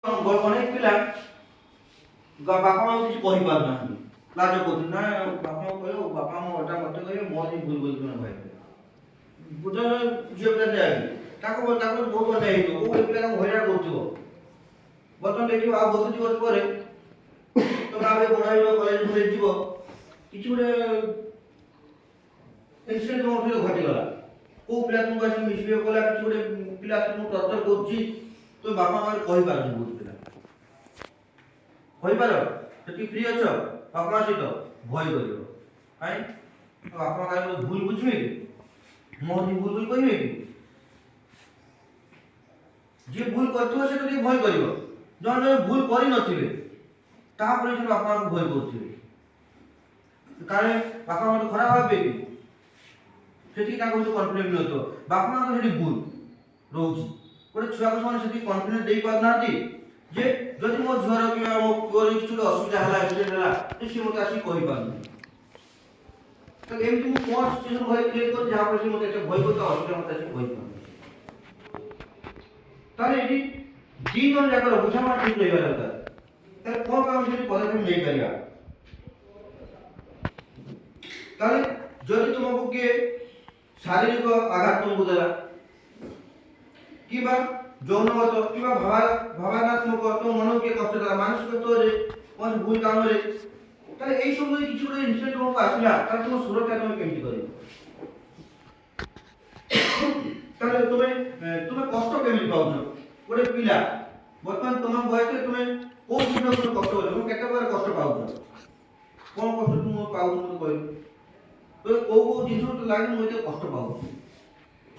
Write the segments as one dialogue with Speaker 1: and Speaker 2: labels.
Speaker 1: ଅନେକ ପିଲା ବାପା ମାଙ୍କୁ କିଛି କହିପାରୁନାହାନ୍ତି, ଲାଜ କରୁଛନ୍ତି। ନା ବାପା ମାଙ୍କୁ କହିବ, ବାପା ମା ଅଟା ମତେ କହିବେ, ମୋର ହିଁ ଭୁଲ ବୋଲି ତୁମେ କହିବେ। ଗୋଟେ ଝିଅ ପିଲା ଯାଏ ତାକୁ ବହୁତ ଅନ୍ୟାୟ ହେଇଥିବ, କୋଉ ପିଲା ତାକୁ ହଇରାଣ କରୁଥିବ। ବର୍ତ୍ତମାନ ଦେଖିବ ଆଉ ବର୍ଷ 2 ବର୍ଷ ପରେ ତମେ ଆଉ ବଡ଼ ହେଇଯିବ, କଲେଜ ଫଲେଜ ଯିବ, କିଛି ଗୋଟେ ଇନସିଡେଣ୍ଟ ତୁମ ସହିତ ଘଟିଗଲା, କୋଉ ପିଲା ତୁମକୁ ଆସି ମିସବିହେଭ କଲା, କିଛି ଗୋଟେ ପିଲା ଆସି ତୁମକୁ ଟର୍ଚର କରୁଛି, ତୁମେ ବାପା ମାଙ୍କୁ କହିପାରୁନି। ବହୁତ ପିଲା କହିପାର, ସେଠି ଫ୍ରି ଅଛ, ବାପା ମା ସହିତ ଭୟ କରିବ। କାଇଁ ବାପା ମା କାଇଁ ଭୁଲ ବୁଝିବେ କି, ମୋର ଭୁଲ ବୋଲି କହିବେ କି? ଯିଏ ଭୁଲ କରିଥିବ ସେ ତ ଟିକେ ଭୟ କରିବ, ଜଣେ ଜଣେ ଭୁଲ କରିନଥିବେ ତାପରେ ସେ ବାପା ମାଙ୍କୁ ଭୟ କରୁଥିବେ, କାଳେ ବାପା ମା ଖରାପ ଭାବିବେ କି, ସେଠି ତାଙ୍କ ଭିତରେ କନଫିଡେନ୍ସ ନଥିବ। ବାପା ମା ସେଠି ଭୁଲ ରହୁଛି, ଗୋଟେ ଛୁଆକୁ ସେମାନେ ସେଠି କନଫିଡେନ୍ସ ଦେଇ ପାରୁନାହାନ୍ତି ଯେ ଯଦି ମୋ ଝିଅର କିମ୍ବା ମୋ ପୁଅର କିଛି ଗୋଟେ ଅସୁବିଧା ହେଲା, ଆକ୍ସିଡେଣ୍ଟ ହେଲା, ସେ ମୋତେ ଆସିକି କହିପାରୁନି। ତ ଏମିତି ମୁଁ କ'ଣ ସିଚୁଏସନ ଭୟ କ୍ରିଏଟ୍ କରୁଛି ଯାହାଫଳରେ ସେ ମୋତେ ଏତେ ଭୟ କରୁଛି, ଅସୁବିଧା ମୋତେ ଆସିକି କହିପାରୁନି। ତାହେଲେ ଏଠି ଦି ଜଣ ଯାକର ବୁଝାମଣା ଠିକ ରହିବା ଦରକାର। ତାହେଲେ କ'ଣ ଆମେ ସେଠି ପଦକ୍ଷେପ ନେଇପାରିବା? ତାହେଲେ ଯଦି ତୁମକୁ କିଏ ଶାରୀରିକ ଆଘାତ ତୁମକୁ ଦେଲା, କିମ୍ବା ଯୌନଗତ କିମ୍ବା ଭାବନାତ୍ମକ ତୁମ ମନକୁ କିଏ କଷ୍ଟ ଦେଲା, ମାନସିକ ସ୍ତରରେ କୌଣସି ଭୁଲ କାମରେ, ତାହେଲେ ଏଇ ସବୁ ଯଦି କିଛି ଗୋଟେ ଇନସିଡେଣ୍ଟ ତୁମକୁ ଆସିଲା, ତାହେଲେ ତୁମ ସୁରକ୍ଷା ତୁମେ କେମିତି କରିବ? ତାହେଲେ ତୁମେ କଷ୍ଟ କେମିତି ପାଉଛ? ଗୋଟେ ପିଲା ବର୍ତ୍ତମାନ ତୁମ ବୟସରେ ତୁମେ କୋଉ ଜିନିଷ କଷ୍ଟ କରୁଛ, ତୁମେ କେତେ ପ୍ରକାର କଷ୍ଟ ପାଉଛ, କ'ଣ କଷ୍ଟ ତୁମେ ପାଉଛ ମୋତେ କହିବ? କୋଉ କୋଉ ଜିନିଷ ଲାଗି ମୁଁ ଏତେ କଷ୍ଟ ପାଉଛି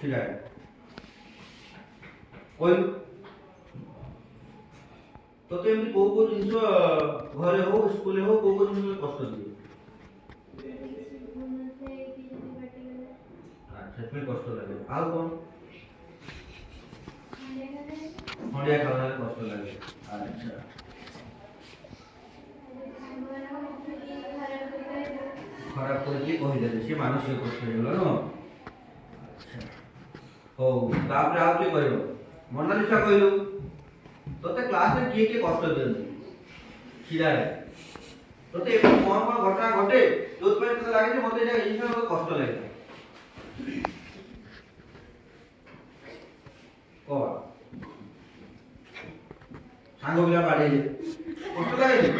Speaker 1: ସେଟା କହିଲୁ। ତତେ ଏମିତି କୋଉ କୋଉ ଜିନିଷ ଘରେ ହଉ ସ୍କୁଲରେ ହଉ କୋଉ କୋଉ ଜିନିଷ କଷ୍ଟ ଦିଏ? ସେଥିପାଇଁ କଷ୍ଟ ଲାଗେ। ଆଉ କ'ଣ? ଖଣ୍ଡିଆ ଖାବରାରେ କଷ୍ଟ ଲାଗେ। ଆଚ୍ଛା, ଖରାପ କରିକି କହିଦେଲେ ସେ ମାନସିକ କଷ୍ଟ ହେଇଗଲା ନା? ହଉ, ତାପରେ ଆଉ କିଏ କହିବ? ମୋନାଲିସା କହିଲୁ, ତତେ କ୍ଲାସରେ କିଏ କିଏ କଷ୍ଟ ଦିଅନ୍ତି ଛିଡ଼ାରେ? ତତେ ଏମିତି କ'ଣ କ'ଣ ଘଟଣା ଘଟେ ଯୋଉଥିପାଇଁ ତତେ ଲାଗେ ଯେ ମୋତେ ଏଇଟା ଏଇ ଜିନିଷ ମୋତେ କଷ୍ଟ ଲାଗେ? କହ। ସାଙ୍ଗ ପିଲା ବାଡ଼େଇଲେ କଷ୍ଟ ଲାଗେନି?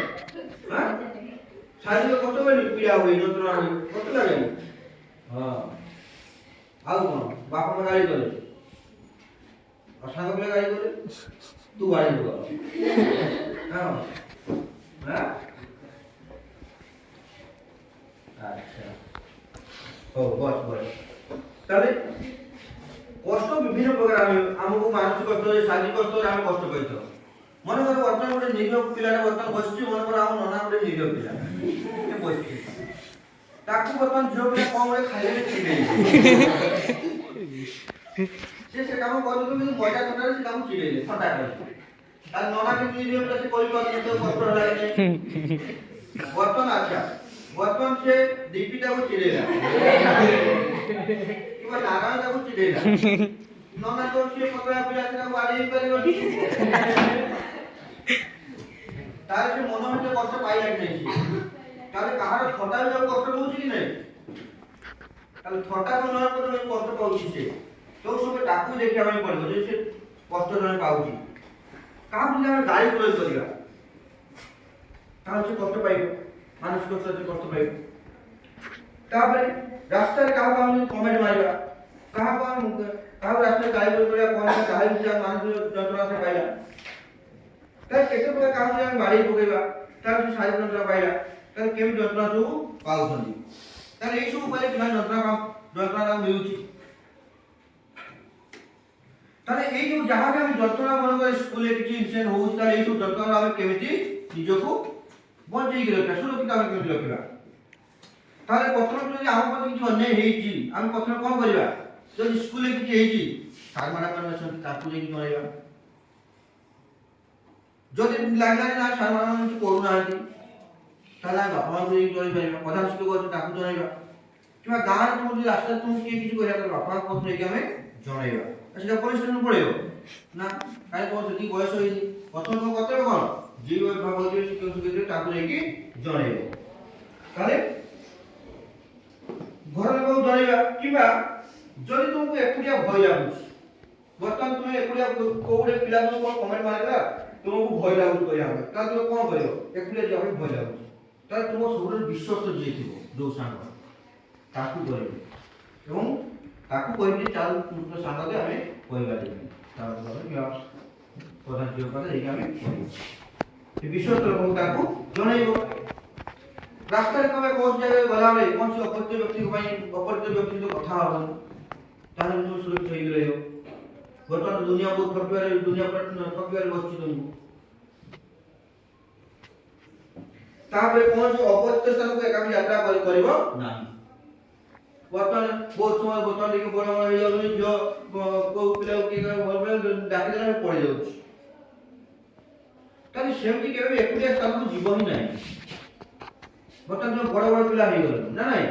Speaker 1: ଶାରୀରିକ କଷ୍ଟ ହୁଏନି? ପୀଡ଼ା ହୁଏ, ଯନ୍ତ୍ରଣା ହୁଏ, କଷ୍ଟ ଲାଗେନି? ହଁ। ଆଉ କ'ଣ? ବାପା ମା ଗାଳି କଲେ, ଆଉ ସାଙ୍ଗ ପିଲା ଗାଳି କଲେ, ତୁ ବାଡ଼େଇବୁ କହ। ଆଚ୍ଛା, ହଉ, ବସ ବସ। ତାହେଲେ କଷ୍ଟ ବିଭିନ୍ନ ପ୍ରକାର, ଆମକୁ ମାନସିକ ସ୍ତରରେ, ଶାରୀରିକ ସ୍ତରରେ ଆମେ କଷ୍ଟ ପାଇଥାଉ। ମନେକର ବର୍ତ୍ତମାନ ଗୋଟେ ନିରୀହ ପିଲାଟା ବର୍ତ୍ତମାନ ବସିଛି, ମନେକର ଆମ ନନା ଗୋଟେ ନିରୀହ ପିଲା ବସିଛି, ତାକୁ ବର୍ତ୍ତମାନ ଝିଅ ପିଲା କ'ଣ ଗୋଟେ ଖାଇଲେ ଚିଡ଼େଇଲେ, ସେ କାମ କରୁଛନ୍ତି କିନ୍ତୁ ମଜା ଥଣ୍ଡାରେ ସେ କାମ ଚିଡ଼େଇଲେ, ଥଣ୍ଡା କରିଲେ, ତାହେଲେ ନନା କିନ୍ତୁ ନିରୀହ ପିଲା, ସେ କରିପାରୁନି, ତ କଷ୍ଟ ହେଲାନି। ବର୍ତ୍ତମାନ ଆଚ୍ଛା, ବର୍ତ୍ତମାନ ସେ ଦୀପିତାକୁ ଚିଡ଼େଇଲା କିମ୍ବା ନାରାୟଣ ତାକୁ ଚିଡ଼େଇଲା, ନନା ତ ସିଏ ପତଳା ପିଲା, ସେ ତାକୁ ବାଡ଼େଇ ପାରିବନି, ତାହେଲେ ସେ ମନ ଭିତରେ କଷ୍ଟ ପାଇଲା କି ନାହିଁ? ତାହେଲେ କାହାର ଥଟା ବି ତାକୁ କଷ୍ଟ ଦଉଛି କି ନାହିଁ? ତାହେଲେ ଥଟା ନହେବା ପରେ କଷ୍ଟ ପାଉଛି ସେ, ଯୋଉ ସମୟ ତାକୁ ଦେଖିବା ପାଇଁ ପଡ଼ିବ ଯେ ସେ କଷ୍ଟ ଜଣେ ପାଉଛି। କାହାକୁ ଯଦି ଆମେ ଗାଳି ପ୍ରୟୋଗ କରିବା ତାହେଲେ ସେ କଷ୍ଟ ପାଇବ, ମାନସିକ ସ୍ତରରେ କଷ୍ଟ ପାଇବ। ତାପରେ ରାସ୍ତାରେ କାହାକୁ ଆମେ କମେଣ୍ଟ ମାରିବା, କାହାକୁ ରାସ୍ତାରେ ଗାଳି ପ୍ରୟୋଗ କରିବା, କ'ଣ ତାହେଲେ ସେ ମାନସିକ ଯନ୍ତ୍ରଣା ସେ ପାଇଲା। ତାହେଲେ କେତେ ପ୍ରକାର କାହାକୁ ଆମେ ବାଡ଼େଇ ପକେଇବା, ତାହେଲେ ସେ ଶାରୀରିକ ଯନ୍ତ୍ରଣା ପାଇଲା, ତାହେଲେ କେମିତି ଯନ୍ତ୍ରଣା ସବୁ ପାଉଛନ୍ତି? ତାହେଲେ ଏଇ ସବୁ ଉପାୟରେ କିମ୍ବା ଯନ୍ତ୍ରଣା ମିଳୁଛି। ତାହେଲେ ଏଇ ଯୋଉ ଯାହା ବି ଆମେ ଯନ୍ତ୍ରଣା ମନେକର ସ୍କୁଲରେ କିଛି ଇନସିଡେଣ୍ଟ ହଉଛି, ତାହେଲେ ଏଇ ସବୁ ଯନ୍ତ୍ରଣା ଆମେ କେମିତି ନିଜକୁ ବଞ୍ଚେଇକି ରଖିବା, ସୁରକ୍ଷିତ ଆମେ କେମିତି ରଖିବା? ତାହେଲେ ପ୍ରଥମେ ଯଦି ଆମ ପ୍ରତି କିଛି ଅନ୍ୟାୟ ହେଇଛି, ଆମେ ପ୍ରଥମେ କ'ଣ କରିବା? ଯଦି ସ୍କୁଲରେ କିଛି ହେଇଛି, ସାର୍ ମ୍ୟାଡ଼ାମ ଅଛନ୍ତି ତାଙ୍କୁ ଯାଇକି ଜଣାଇବା। ଯଦି ଲାଗିଲା ଯେ ନା ସାର୍ ମ୍ୟାଡ଼ାମ କିଛି କରୁନାହାନ୍ତି, ତାହେଲେ ଆମେ ବାପା ମାଆଙ୍କୁ ଯାଇକି ଜଣାଇପାରିବା, ପ୍ରଧାନ ଶିକ୍ଷକ ଅଛି ତାଙ୍କୁ ଜଣାଇବା, କିମ୍ବା ଗାଁରେ ତୁମକୁ ଯଦି ରାସ୍ତାରେ ତୁମକୁ କିଏ କିଛି କରିବା, ତାହେଲେ ବାପା ମାଆଙ୍କୁ ନେଇକି ଆମେ ଜଣାଇବା, ସେଟା ପୋଲିସ ଷ୍ଟେସନ ପଳେଇବ। ନା କାହିଁ ତମର ସେତିକି ବୟସ ହେଇନି। ପ୍ରଥମେ ତମ କର୍ତ୍ତବ୍ୟ କ'ଣ? ଯିଏ ଭାବୁଥିବେ ଶିକ୍ଷକ ଶିକ୍ଷୟିତ୍ରୀ ତାକୁ ନେଇକି ଜଣେଇବ। ତାହେଲେ ଘର ଲୋକଙ୍କୁ ଜଣେଇବା, କିମ୍ବା ଯଦି ତୁମକୁ ଏକୁଟିଆ ଭୟ ଲାଗୁଛି, ବର୍ତ୍ତମାନ ତୁମେ ଏକୁଟିଆ କୋଉ ଗୋଟେ ପିଲା ତୁମକୁ କ'ଣ କମେଣ୍ଟ ମାରିଲା, ତୁମକୁ ଭୟ ଲାଗୁଛି କରିବା ପାଇଁ, ତାହେଲେ ତୁମେ କ'ଣ କରିବ? ଏକୁଟିଆ ଯିବା ପାଇଁ ଭୟ ଲାଗୁଛି, ତାହେଲେ ତୁମ ସବୁଠାରୁ ବିଶ୍ୱସ୍ତ ଯିଏ ଥିବ ଯୋଉ ସାଙ୍ଗ, ତାକୁ କହିବେ ଏବଂ ତାକୁ କହିବି ଚାଲ ତୋ ସାଙ୍ଗରେ ଆମେ କହିବା ଦେବି, ପ୍ରଧାନ ଝିଅ କଥା ହେଇକି ଆମେ କହିବୁ। ସେ ବିଶ୍ୱସ୍ତ ଲୋକଙ୍କୁ ତାକୁ ଜଣେଇବ। ରାସ୍ତାରେ ତମେ କୌଣସି ଜାଗାରେ ଗଲାବେଳେ କୌଣସି ଅପରିଚିତ ବ୍ୟକ୍ତିଙ୍କ ପାଇଁ ଅପରିଚିତ ବ୍ୟକ୍ତି ସହିତ କଥା ହବନି, ତାହେଲେ ତୁମେ ସୁରକ୍ଷିତ ହେଇକି ରହିବ। ବର୍ତ୍ତମାନ ଦୁନିଆ ବହୁତ ଠକିବାରେ ବସିଛି ତୁମକୁ। ତାପରେ କୌଣସି ଅପରିଚିତ ସ୍ଥାନକୁ ଏକାକି ଯାତ୍ରା କରିବ ନାହିଁ। ବର୍ତ୍ତମାନ ବହୁତ ସମୟ ବର୍ତ୍ତମାନ ଟିକେ ବଡ଼ ବଡ଼ ହେଇଯାଉଛନ୍ତି, ଝିଅ କୋଉ ପିଲାକୁ କିଏ ଭଲ ପିଲା ଡାକିଦେଲା ପଳେଇ ଯାଉଛି, ତାହେଲେ ସେମିତି କେବେ ଏକୁଟିଆ ସ୍ଥାନକୁ ଯିବ ହିଁ ନାହିଁ। ବର୍ତ୍ତମାନ ତୁମେ ବଡ଼ ବଡ଼ ପିଲା ହେଇଗଲ ନା ନାଇଁ,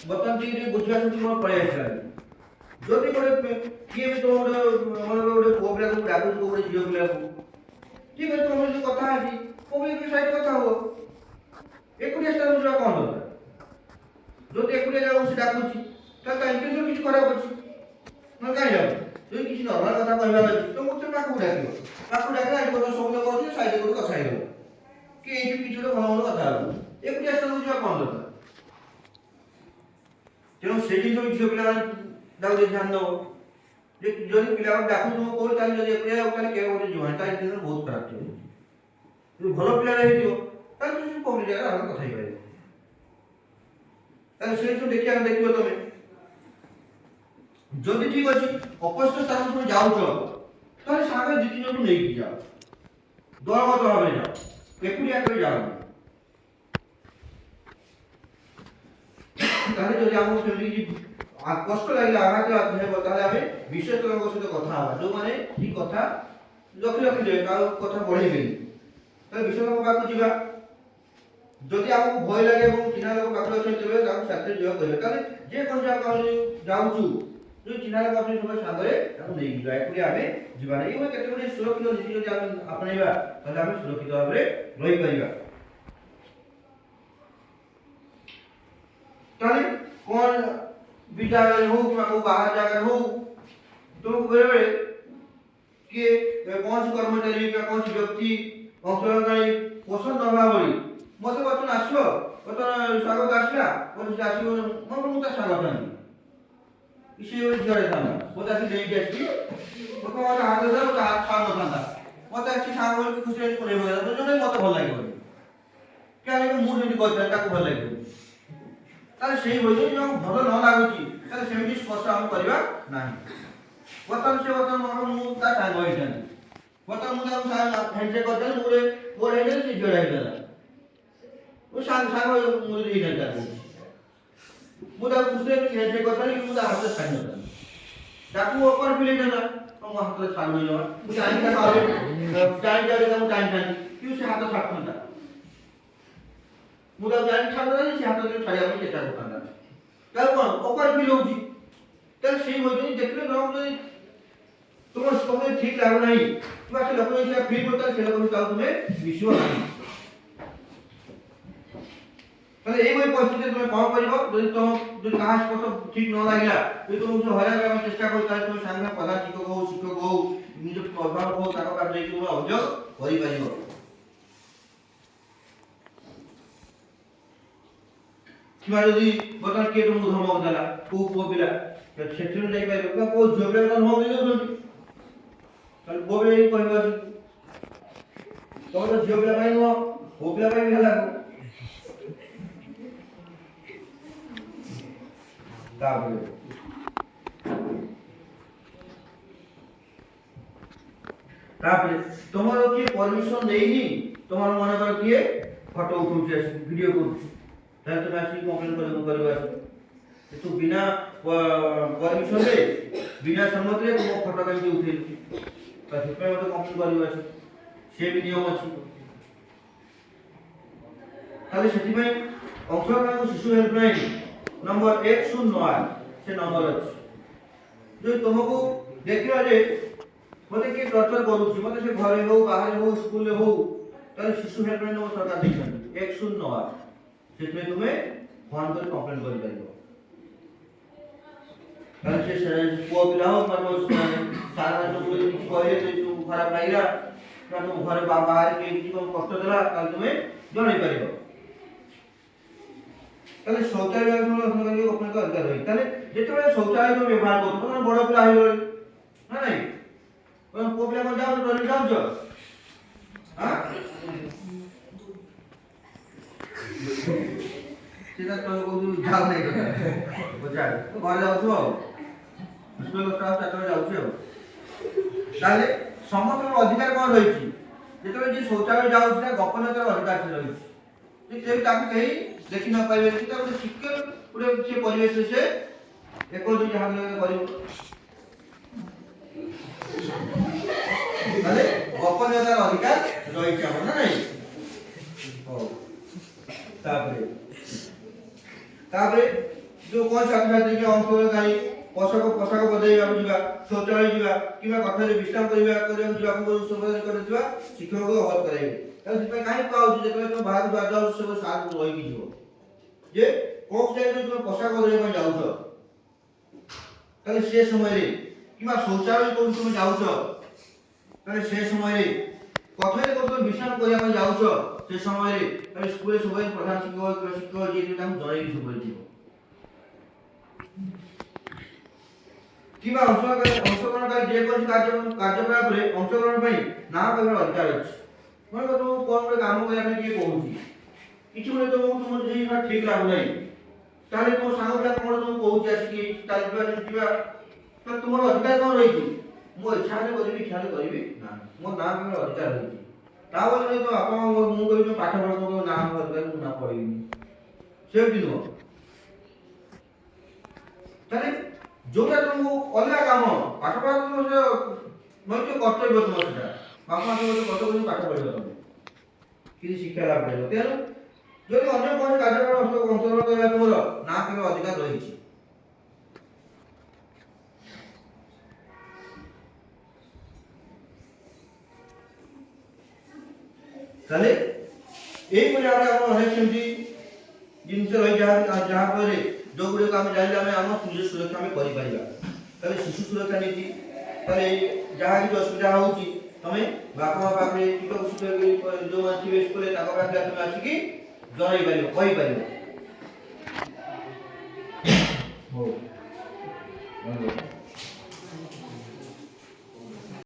Speaker 1: ବର୍ତ୍ତମାନ ଟିକେ ବୁଝିବା ଶକ୍ତି ମୋର ପଳେଇ ଆସିଲାଣି। ଯଦି ଗୋଟେ କିଏ ବି ତୁମ ଗୋଟେ ପୁଅ ପିଲାକୁ ଡାକୁଛି, କୋଉ ଗୋଟେ ଝିଅ ପିଲାକୁ, ଠିକ ଅଛି ତୁମର ଯୋଉ କଥା ଅଛି ପବ୍ଲିକ ସାଇଡ୍ କଥା ହବ, ଏକୁଟିଆ ସ୍ଥାନକୁ ଯିବା କ'ଣ ଦରକାର? ଯଦି ଏକୁଟିଆ ଯାଉ ସେ ଡାକୁଛି, ତାହେଲେ ତା ଇଣ୍ଟେନସନ କିଛି ଖରାପ ଅଛି, ନହେଲେ କାହିଁ ଯାଉ? ଯଦି କିଛି ନର୍ମାଲ କଥା କହିବାର ଅଛି ତ ମୁଁ ପାଖକୁ ଡାକିବ, ପାଖକୁ ଡାକିଲେ ଆଜି କଥା ସବୁ ଲୋକ ଅଛି, ସାଇଡ୍ ଗୋଟେ କଥା ହେଇଗଲ, କି ଏଇଠି କିଛି ଗୋଟେ ଭଲ ଭଲ କଥା ହବ, ଏକୁଟିଆ ସ୍ଥାନକୁ ଯିବା କ'ଣ ଦରକାର? ତେଣୁ ସେ ଜିନିଷ ଝିଅ ପିଲାମାନେ ତାକୁ ଧ୍ୟାନ ଦେବ ଯେ ଯଦି ପିଲାକୁ ଡାକୁଥିବ କହୁଛି, ତାହେଲେ ଯଦି ଏକୁଟିଆ ଯାଉ ତାହେଲେ କେବେ ଗୋଟେ ଯିବ, ତା ଇଣ୍ଟେନସନ ବହୁତ ଖରାପ ଥିବ। ଯଦି ଭଲ ପିଲାଟା ହେଇଥିବ ତାହେଲେ ସେ ପବ୍ଲିକ ଜାଗାରେ ଆମେ କଥା ହେଇପାରିବ। ତାହେଲେ ସେ ସବୁ ଦେଖିବ ତମେ। ଯଦି ଠିକ ଅଛି ଅପରିଚିତ ସ୍ଥାନକୁ তুমি ଯାଉଛ, ତାହେଲେ ସାଙ୍ଗରେ ଦୁଇ ତିନି ଜଣକୁ ନେଇକି ଯାଅ, ଦଳଗତ ଭାବରେ ଯାଅ, ଏକୁଟିଆ କେବେ ଯାଅନି। ତାହେଲେ ଯଦି ଆମକୁ ସେମିତି କଷ୍ଟ ଲାଗିଲା, ଆଘାତ ହେବ, ତାହେଲେ ଆମେ ବିଶ୍ୱସ୍ତ ଲୋକଙ୍କ ସହିତ କଥା ହେବା, ଯୋଉମାନେ ଠିକ କଥା ରଖିଦେବେ, କାହା କଥା ବଢେଇବେନି, ତାହେଲେ ବିଶ୍ୱସ୍ତ ଲୋକଙ୍କ ପାଖକୁ ଯିବା। ଯଦି ଆମକୁ ଭୟ ଲାଗେ ଏବଂ ଚିହ୍ନା ଲୋକ ପାଖରେ ଅଛନ୍ତି, ତେବେ ତାକୁ ସାଥିରେ ଯିବା କହିବା। ତାହେଲେ ଯେକୌଣସି ଜାଗାକୁ ଆମେ ଯାଉଛୁ, ଯୋଉ ଚିହ୍ନା ଲୋକ ଅଛନ୍ତି ସବୁ ସାଙ୍ଗରେ ତାକୁ ନେଇକି ଯିବା, ଏକୁଟିଆ ଆମେ ଯିବା ନାହିଁ। ଏଇଭଳି କେତେ ଗୁଡ଼ିଏ ସୁରକ୍ଷିତ ନୀତି ଯଦି ଆମେ ଆପଣେଇବା, ତାହେଲେ ଆମେ ସୁରକ୍ଷିତ ଭାବରେ ରହିପାରିବା। ତାହେଲେ କ'ଣ ବିଦ୍ୟାଳୟରେ ହଉ କିମ୍ବା କୋଉ ବାହାର ଜାଗାରେ ହଉ, ତୁମକୁ ବେଳେବେଳେ କିଏ କୌଣସି କର୍ମଚାରୀ କିମ୍ବା କୌଣସି ବ୍ୟକ୍ତି ଅଂଶଗ୍ରହଣକାରୀ ପସନ୍ଦ ନ ହେବା ଭଳି ମତେ ବର୍ତ୍ତମାନ ଆସିବ, ବର୍ତ୍ତମାନ ସ୍ୱାଗତ ଆସିଲା, ମୋତେ ଆସିବ, ମୁଁ ତା ସ୍ୱାଗତ ଆଣିବି, ସିଏ ଗୋଟେ ଝିଅ ହେଇଥାନ୍ତା, ମୋତେ ଆସି ନେଇକି ଆସିକି ମୋତେ ହାତ ଧର, ମୋତେ ହାତ ଛାଡ଼ ନଥାନ୍ତା, ମୋତେ ଆସି ସାଙ୍ଗ କରିକି ଖୁସି ହେଇକି ପଳେଇ ପଳେଇଥାନ୍ତା, ଯୋଉଟା ମୋତେ ଭଲ ଲାଗିବନି, କାହିଁକି ମୁଁ ସେମିତି କହିଥାନ୍ତି ତାକୁ ଭଲ ଲାଗିବନି। ତାହେଲେ ସେଇ ଭଳି ଯଦି ଆମକୁ ଭଲ ନ ଲାଗୁଛି, ତାହେଲେ ସେମିତି ସ୍ପର୍ଶ ଆମେ କରିବା ନାହିଁ। ବର୍ତ୍ତମାନ ମୁଁ ତା ସାଙ୍ଗ ହେଇଥାନ୍ତି, ବର୍ତ୍ତମାନ ମୁଁ ତାକୁ ହ୍ୟାଣ୍ଡସେକ୍ କରିଦେଲି, ମୁଁ ଗୋଟେ ହେଇଥିଲି, ସେ ଝିଅଟା ହେଇଥିଲା, ମୁଁ ସାଙ୍ଗ ମୁଁ ହେଇଥାନ୍ତି ତାକୁ, ମୁଁ ତାକୁ ଖୁସିରେ ହ୍ୟାଣ୍ଡସେକ୍ କରିଥାନ୍ତି, ମୁଁ ତା ହାତରେ ଛାଡ଼ି ନଥାନ୍ତି, ତାକୁ ଅକୱାର୍ଡ ଫିଲ୍ ହେଇଥାନ୍ତା, ମୋ ହାତରେ ଛାଡ଼ି ନେଇଯାଅ, ମୁଁ ଜାଣିଥାନ୍ତି ତାକୁ ଜାଣିଥାନ୍ତି, କିନ୍ତୁ ସେ ହାତ ଛାଡ଼ୁଥାନ୍ତା, ମୁଁ ତାକୁ ଜାଣି ଛାଡ଼ୁଥାନ୍ତି, ସେ ହାତ ଛାଡ଼ିବା ପାଇଁ ଚେଷ୍ଟା କରୁଥାନ୍ତା, ତାକୁ କ'ଣ ଅକୱାର୍ଡ ଫିଲ୍ ହେଉଛି। ତାହେଲେ ସେଇ ଭଳି ଯଦି ଦେଖିଲେ ଯଦି ତୁମର ଠିକ ଲାଗୁନାହିଁ, କିମ୍ବା ସେ ଲୋକ ଯଦି ଫିଲ୍ କରୁଥାଏ, ସେ ଲୋକ ତାକୁ ତୁମେ ମିଶିବ ନାହିଁ। ତାହେଲେ ଏଇଭଳି ପରିସ୍ଥିତିରେ ତୁମେ କ'ଣ କରିବ? ଯଦି କାହା ସ୍ପର୍ଶ ଠିକ ନ ଲାଗିଲା, ଯଦି ତୁମକୁ ହଇରାଣ କରିବା ପାଇଁ ଚେଷ୍ଟା କରୁଛ, ତାହେଲେ ତୁମେ ସାଙ୍ଗେ ପ୍ରଧାନ ଶିକ୍ଷକ ହଉ ନିଜ ଅଭିଭାବକ ହଉ, ତାଙ୍କ ପାଖରେ ଯାଇକି ତୁମେ ଅଭିଯୋଗ କରିପାରିବ। କିମ୍ବା ଯଦି ବର୍ତ୍ତମାନ କିଏ ତୁମକୁ ଧମକ ଦେଲା, କୋଉ ପୁଅ ପିଲା, ସେଥିରୁ ଯାଇପାରିବ, କିମ୍ବା କୋଉ ଝିଅ ପିଲା ଧମକ ଦେଇଦେଉଛନ୍ତି, ତାହେଲେ ପୁଅ ପିଲା କହିବ ତମେ ତ ଝିଅ ପିଲା ପାଇଁ ନୁହଁ, ପୁଅ ପିଲା ପାଇଁ ବି ହେଲା। ତାପରେ তোমার কি পারমিশন নেইনি, তোমার মনে কর কি ফটো উঠাউছি, আসি ভিডিও করছি, তাহলে তুমি আসি কমপ্লেন করবে আসি, কিন্তু বিনা পারমিশন রে বিনা সম্মতি রে তোমার ফটো কেমতি উঠেছি, তাহলে সেটা মতে কমপ্লেন করবে আসি, সে ବି নিয়ম ଅଛି। তাহলে ସେଥିପାଇଁ অংশগ্রহণ শিশু হেল্পলাইন নম্বর 108 সে নম্বর আছে, যদি তোমাকে ଦେଖିବା ଯେ ମୋତେ କିଏ ଟର୍ଚର କରୁଛି, ମୋତେ ସେ ଘରେ ହଉ ବାହାରେ ହଉ ସ୍କୁଲରେ ହଉ, ତାହେଲେ ଶିଶୁ ହେଲ୍ପଲାଇନ୍ ନମ୍ବର ସରକାର ଦେଇଛନ୍ତି 108। ସେଥିରେ ତୁମେ ଫୋନ୍ କରି କମ୍ପ୍ଲେନ୍ କରିପାରିବ। ତାହେଲେ ସେ ପୁଅ ପିଲା ହଉ ସାରା କିଛି କହିଲେ ତୁ ଖରାପ ଲାଗିଲା ନା ତୁମ ଘରେ ବାହାରେ କିଏ କିଛି ତୁମକୁ କଷ୍ଟ ଦେଲା, ତାହେଲେ ତୁମେ ଜଣାଇ ପାରିବ। ତାହେଲେ ଶୌଚାଳୟ ଅଧିକାର ରହି, ତାହେଲେ ଯେତେବେଳେ ଶୌଚାଳୟ ତୁମେ ବ୍ୟବହାର କରୁଛ, ତମେ ବଡ଼ ପିଲା ହେଇଗଲେ ନା ନାଇଁ, ତମେ ପୁଅ ପିଲା କ'ଣ ଯାଉଛ, ଟଏଲେଟ୍ ଯାଉଛ? ସେଟା ତମେ କହୁଛୁ ଯାଉ ନାହିଁ କଥା ବୁଝା ଘରେ ଯାଉଥିବ ଆଉ ଯାଉଛି ଆଉ। ତାହେଲେ ସମସ୍ତଙ୍କର ଅଧିକାର କ'ଣ ରହିଛି? ଯେତେବେଳେ ଯିଏ ଶୌଚାଳୟ ଯାଉଛି ତା ଗୋପନୀୟତାର ଅଧିକାର ରହିଛି, ଯେ ତାକୁ କେହି ଦେଖି ନ ପାରିବେ, ସେ ଗୋଟେ ସିକ୍ୟୁର ଗୋଟେ ସେ ପରିବେଶରେ ସେ ଏକ ଦୁଇ ଯାହା କରିବ। ତାହେଲେ ଗୋପନୀୟତାର ଅଧିକାର ରହିଛି ଆମର ନା ନାଇଁ। ହଉ ତାପରେ ଯୋଉ କଣ ଛାତ୍ରଛାତ୍ରୀ କି ଅଂଶଗ୍ରହଣକାରୀ ପୋଷାକ ବଦଳାଇବାକୁ ଯିବା, ଶୌଚାଳୟ ଯିବା କିମ୍ବା କକ୍ଷରେ ବିଶ୍ରାମ କରିବାକୁ ଯିବାକୁ ସମ୍ବୋଧନ କରୁଥିବା ଶିକ୍ଷକଙ୍କୁ ଅବଗତ କରାଇବେ। ତାହେଲେ ସେଥିପାଇଁ କାହିଁକି କୁହାଯାଉଛି, ଯେତେବେଳେ ତୁମେ ବାହାରକୁ ଯାଉଛ ସେ ସାର୍ ରହିକି ଯିବ ଯେ କୋଉ ଜାଗାରେ ତୁମେ ପୋଷାକ ବଦଳାଇବା ପାଇଁ ଯାଉଛ, ତାହେଲେ ସେ ସମୟରେ କିମ୍ବା ଶୌଚାଳୟ କୋଉଠି ତୁମେ ଯାଉଛ, ତାହେଲେ ସେ ସମୟରେ କକ୍ଷରେ ତୁମେ ବିଶ୍ରାମ କରିବା ପାଇଁ ଯାଉଛ, ସେ ସମୟରେ ତାହେଲେ ସ୍କୁଲରେ ସବୁବେଳେ ପ୍ରଧାନ ଶିକ୍ଷକ ଯିଏ ତାଙ୍କୁ ଜଣେଇକି ସବୁବେଳେ ଯିବ। କିମ୍ବା ଅଂଶଗ୍ରହଣକାରୀ ଯେକୌଣସି କାର୍ଯ୍ୟକଳାପରେ ଅଂଶଗ୍ରହଣ ପାଇଁ ନାଁ କହିବାର ଅଧିକାର ଅଛି। ମନେକର ତୁମକୁ କ'ଣ ଗୋଟେ କାମ କରିବା ପାଇଁ କିଏ କହୁଛି, କିଛି ଗୋଟେ ତୁମକୁ ଜିନିଷ ଠିକ୍ ଲାଗୁନାହିଁ, ତାହେଲେ ତୁମ ସାଙ୍ଗ ପିଲା କ'ଣ ତୁମକୁ କହୁଛି ଆସିକି ଚାଲିଯିବା ଯିବା, ତ ତୁମର ଅଧିକାର କ'ଣ ରହିଛି? ମୋ ଇଚ୍ଛା ହେଲେ କରିବି, ଇଚ୍ଛା ହେଲେ କରିବି ନା, ମୋ ନାଁ କହିବାର ଅଧିକାର ରହିଛି। ତା ବୋଲି ତ ବାପା ମୁଁ କହିବି ପାଠ ପଢ଼, ମୋ ନାଁ ଅଧିକାର ମୁଁ ନା ପଢ଼ିବିନି, ସେମିତି ନୁହଁ। ତାହେଲେ ଯୋଉଟା ତୁମକୁ ଅଲଗା କାମ, ପାଠ ପଢ଼ା ନୈତିକ କର୍ତ୍ତବ୍ୟ ତୁମର, ସେଟା ବାପା ମାଆଙ୍କ କର୍ତ୍ତବ୍ୟ ପାଠ ପଢ଼ିବ, ତମେ କିଛି ଶିକ୍ଷା ଲାଭ କରିବ। ତେଣୁ ଯଦି ଅନ୍ୟ କୌଣସି କାର୍ଯ୍ୟକ୍ରମ ଅଂଶଗ୍ରହଣ କରିବା ତୁମର ନାଁ କହିବାର ଅଧିକାର ରହିଛି। ତାହେଲେ ଏଇଭଳି ଭାବରେ ଆମର ଅନେକ ସେମିତି ଜିନିଷ ରହି ଯାହା ଫଳରେ ଯୋଉଗୁଡ଼ିକ ଆମେ ଜାଣିଲେ ଆମେ ଆମ ନିଜ ସୁରକ୍ଷା ଆମେ କରିପାରିବା। ତାହେଲେ ଶିଶୁ ସୁରକ୍ଷା ନୀତି, ତାହେଲେ ଯାହା କିଛି ଅସୁବିଧା ହେଉଛି ତମେ ବାପା ମା ପାଖରେ ଯୋଉମାନେ ଥିବେ ସ୍କୁଲରେ ତାଙ୍କ ପାଖରେ ତମେ ଆସିକି ଜଣାଇ ପାରିବ, କହିପାରିବ। ହଉ।